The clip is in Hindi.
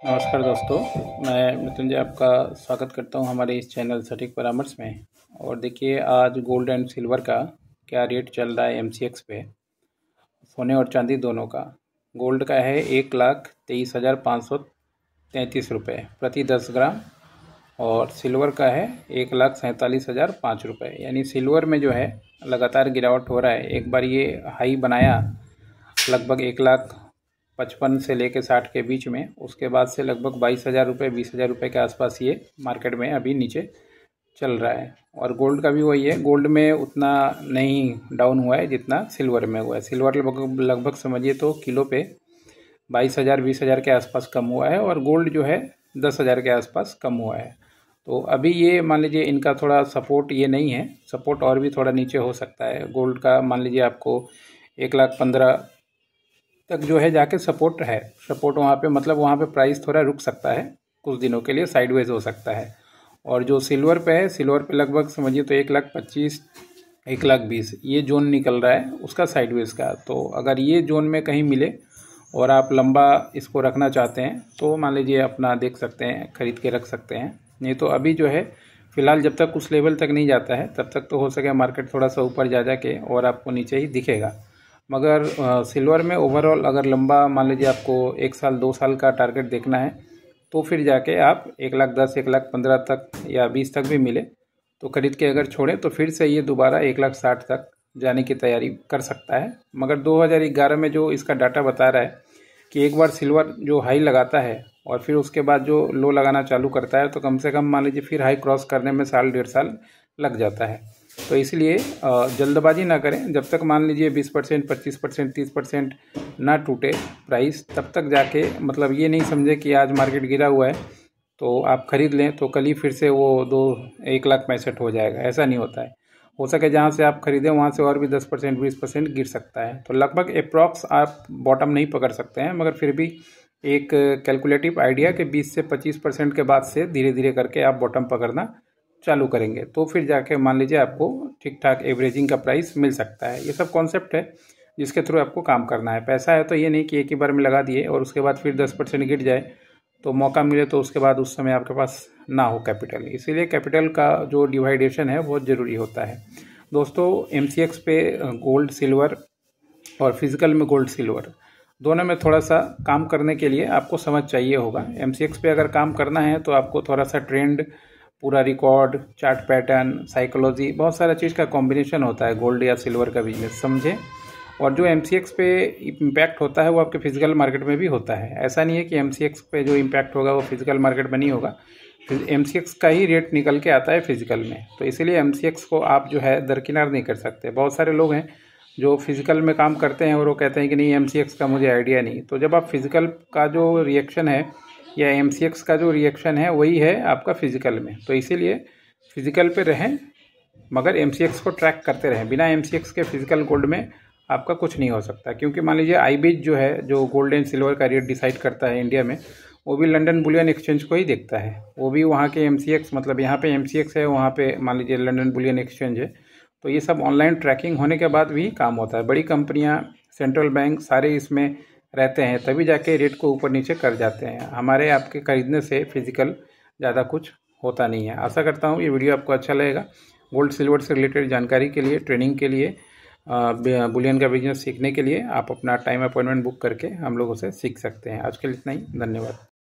नमस्कार दोस्तों, मैं मृत्युंजय आपका स्वागत करता हूं हमारे इस चैनल सटीक परामर्श में। और देखिए, आज गोल्ड एंड सिल्वर का क्या रेट चल रहा है एमसीएक्स पे, सोने और चांदी दोनों का। गोल्ड का है 1,23,533 प्रति 10 ग्राम और सिल्वर का है 1,47,005 यानी सिल्वर में जो है लगातार गिरावट हो रहा है। एक बार ये हाई बनाया लगभग 1,55,000 से लेकर 60 के बीच में, उसके बाद से लगभग 22,000 20,000 के आसपास ये मार्केट में अभी नीचे चल रहा है। और गोल्ड का भी वही है, गोल्ड में उतना नहीं डाउन हुआ है जितना सिल्वर में हुआ है। सिल्वर लगभग समझिए तो किलो पे 22,000 20,000 के आसपास कम हुआ है और गोल्ड जो है 10,000 के आसपास कम हुआ है। तो अभी ये मान लीजिए इनका थोड़ा सपोर्ट ये नहीं है, सपोर्ट और भी थोड़ा नीचे हो सकता है। गोल्ड का मान लीजिए आपको 1,15,000 तक जो है जाके सपोर्ट है, सपोर्ट वहाँ पे मतलब वहाँ पे प्राइस थोड़ा रुक सकता है, कुछ दिनों के लिए साइडवेज हो सकता है। और जो सिल्वर पे है, सिल्वर पे लगभग समझिए तो 1,25,000 1,20,000 ये जोन निकल रहा है उसका साइडवेज का। तो अगर ये जोन में कहीं मिले और आप लंबा इसको रखना चाहते हैं तो मान लीजिए अपना देख सकते हैं, ख़रीद के रख सकते हैं। नहीं तो अभी जो है फ़िलहाल जब तक उस लेवल तक नहीं जाता है तब तक तो हो सके मार्केट थोड़ा सा ऊपर जा के और आपको नीचे ही दिखेगा। मगर सिल्वर में ओवरऑल अगर लंबा मान लीजिए आपको 1 साल 2 साल का टारगेट देखना है तो फिर जाके आप 1,10,000 1,15,000 तक या 20 तक भी मिले तो खरीद के अगर छोड़ें तो फिर से ये दोबारा 1,60,000 तक जाने की तैयारी कर सकता है। मगर 2011 में जो इसका डाटा बता रहा है कि एक बार सिल्वर जो हाई लगाता है और फिर उसके बाद जो लो लगाना चालू करता है तो कम से कम मान लीजिए फिर हाई क्रॉस करने में साल 1.5 साल लग जाता है। तो इसलिए जल्दबाजी ना करें, जब तक मान लीजिए 20% 25% 30% ना टूटे प्राइस, तब तक जाके मतलब ये नहीं समझे कि आज मार्केट गिरा हुआ है तो आप ख़रीद लें तो कल ही फिर से वो 1,65,000 हो जाएगा। ऐसा नहीं होता है। हो सके जहाँ से आप ख़रीदें वहाँ से और भी 10% 20% गिर सकता है। तो लगभग अप्रॉक्स आप बॉटम नहीं पकड़ सकते हैं, मगर फिर भी एक कैलकुलेटिव आइडिया कि 20 से 25% के बाद से धीरे धीरे करके आप बॉटम पकड़ना चालू करेंगे तो फिर जाके मान लीजिए आपको ठीक ठाक एवरेजिंग का प्राइस मिल सकता है। ये सब कॉन्सेप्ट है जिसके थ्रू आपको काम करना है। पैसा है तो ये नहीं कि एक ही बार में लगा दिए और उसके बाद फिर 10% गिर जाए तो मौका मिले तो उसके बाद उस समय आपके पास ना हो कैपिटल। इसीलिए कैपिटल का जो डिवाइडेशन है बहुत ज़रूरी होता है। दोस्तों, एमसीएक्स पे गोल्ड सिल्वर और फिजिकल में गोल्ड सिल्वर दोनों में थोड़ा सा काम करने के लिए आपको समझ चाहिए होगा। एमसीएक्स पे अगर काम करना है तो आपको थोड़ा सा ट्रेंड, पूरा रिकॉर्ड, चार्ट पैटर्न, साइकोलॉजी, बहुत सारा चीज़ का कॉम्बिनेशन होता है गोल्ड या सिल्वर का बिजनेस, समझें। और जो एमसीएक्स पे इम्पैक्ट होता है वो आपके फिजिकल मार्केट में भी होता है। ऐसा नहीं है कि एमसीएक्स पे जो इम्पैक्ट होगा वो फिजिकल मार्केट में नहीं होगा, एमसीएक्स का ही रेट निकल के आता है फिजिकल में। तो इसीलिए एमसीएक्स को आप जो है दरकिनार नहीं कर सकते। बहुत सारे लोग हैं जो फिजिकल में काम करते हैं और वो कहते हैं कि नहीं एमसीएक्स का मुझे आइडिया नहीं। तो जब आप फिजिकल का जो रिएक्शन है या एमसीएक्स का जो रिएक्शन है वही है आपका फिजिकल में, तो इसीलिए फिजिकल पे रहें मगर एमसीएक्स को ट्रैक करते रहें। बिना एमसीएक्स के फिजिकल गोल्ड में आपका कुछ नहीं हो सकता, क्योंकि मान लीजिए आईबीज जो है, जो गोल्ड एंड सिल्वर का रेट डिसाइड करता है इंडिया में, वो भी लंदन बुलियन एक्सचेंज को ही देखता है। वो भी वहाँ के एमसीएक्स, मतलब यहाँ पे एमसीएक्स है, वहाँ पे मान लीजिए लंदन बुलियन एक्सचेंज है। तो ये सब ऑनलाइन ट्रैकिंग होने के बाद भी काम होता है। बड़ी कंपनियाँ, सेंट्रल बैंक सारे इसमें रहते हैं, तभी जाके रेट को ऊपर नीचे कर जाते हैं। हमारे आपके खरीदने से फिजिकल ज़्यादा कुछ होता नहीं है। आशा करता हूँ ये वीडियो आपको अच्छा लगेगा। गोल्ड सिल्वर से रिलेटेड जानकारी के लिए, ट्रेनिंग के लिए, बुलियन का बिजनेस सीखने के लिए आप अपना टाइम अपॉइंटमेंट बुक करके हम लोगों से सीख सकते हैं। आज के लिए इतना ही, धन्यवाद।